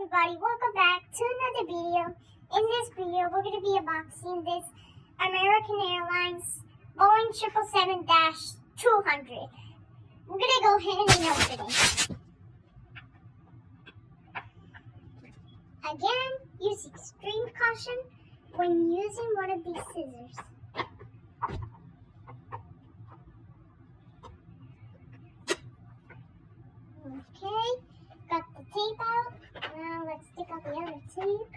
everybody, welcome back to another video. In this video, we're going to be unboxing this American Airlines Boeing 777-200. We're going to go ahead and open it. Again, use extreme caution when using one of these scissors. Okay, got the tape out. Now let's take out the other tape.